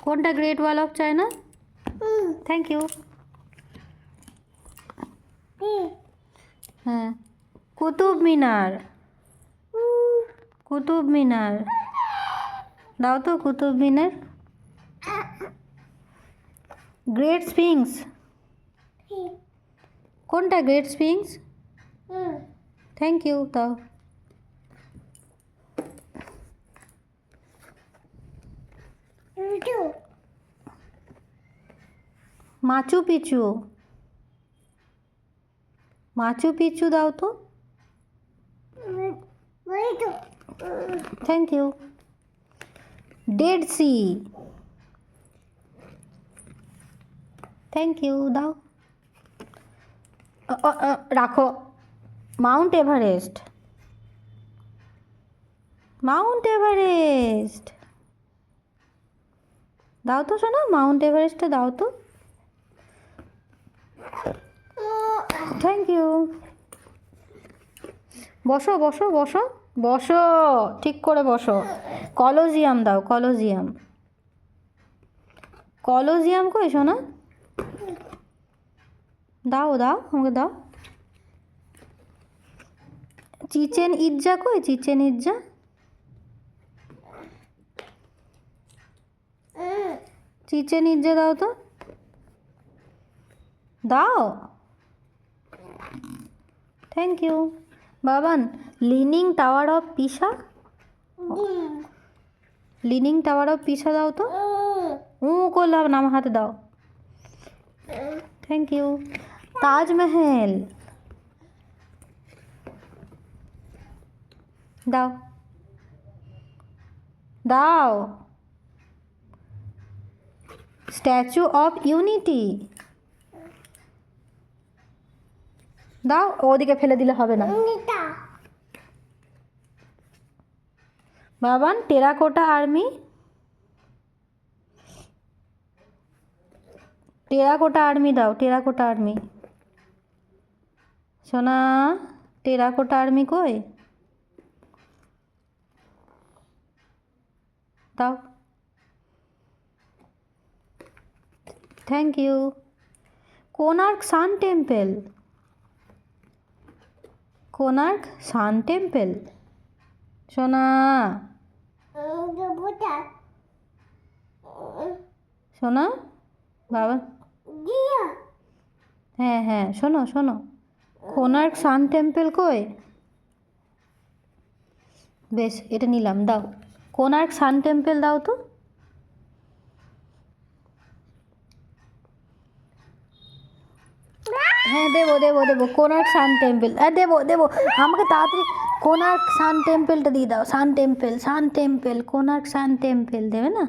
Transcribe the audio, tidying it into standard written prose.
কোনটা great wall of China? Thank you. হ্যাঁ, কুতুব মিনার। কুতুব মিনার দাও তো, কুতুব মিনার। Great sphinx. কোনটা গ্রেট স্ফিংস? থ্যাংক ইউ দাও। Machu Picchu. মাচু পিচু দাও তো। Thank you. Dead Sea. Thank you দাও। রাখো। Mount Everest. মাউন্ট এভারেস্ট দাও তো শোনো, মাউন্ট এভারেস্টটা দাও তো। Thank you. বসো বসো বসো বসো, ঠিক করে বসো। কলোজিয়াম দাও, কলোজিয়াম। কলোজিয়াম কই শোনা? দাও দাও, আমাকে দাও। চিচেন ইৎজা কই? Chichen Itza. চিচেন ইৎজা দাও তো, দাও। Thank you. Baban, leaning tower of Pisa. Leaning tower of Pisa দাও তো। করলে হবে না, আমার হাতে দাও। Thank you. তাজমহল দাও, দাও। স্ট্যাচু অফ ইউনিটি দাও। ওদিকে ফেলে দিলে হবে না Baban. Terracotta army. Terracotta army দাও, টেরাকোটা আর্মি। সোনা, টেরাকোটা আর্মি কই? দাও। Thank you. Konark sun temple. Konark sun temple সোনা। সোনা বাবা। হ্যাঁ হ্যাঁ, শোনো শোনো, কোনার্ক সান টেম্পল কই? বেশ, এটা নিলাম, দাও। কোনার্ক সান টেম্পল দাও তো। হ্যাঁ দেবো দেবো দেবো, কোনার্ক সান টেম্পল। দেবো দেবো, আমাকে তাড়াতাড়ি কোনার্ক সান টেম্পলটা দিয়ে দাও। সান টেম্পল, সান টেম্পল, কোনার্ক সান টেম্পল দেবে না?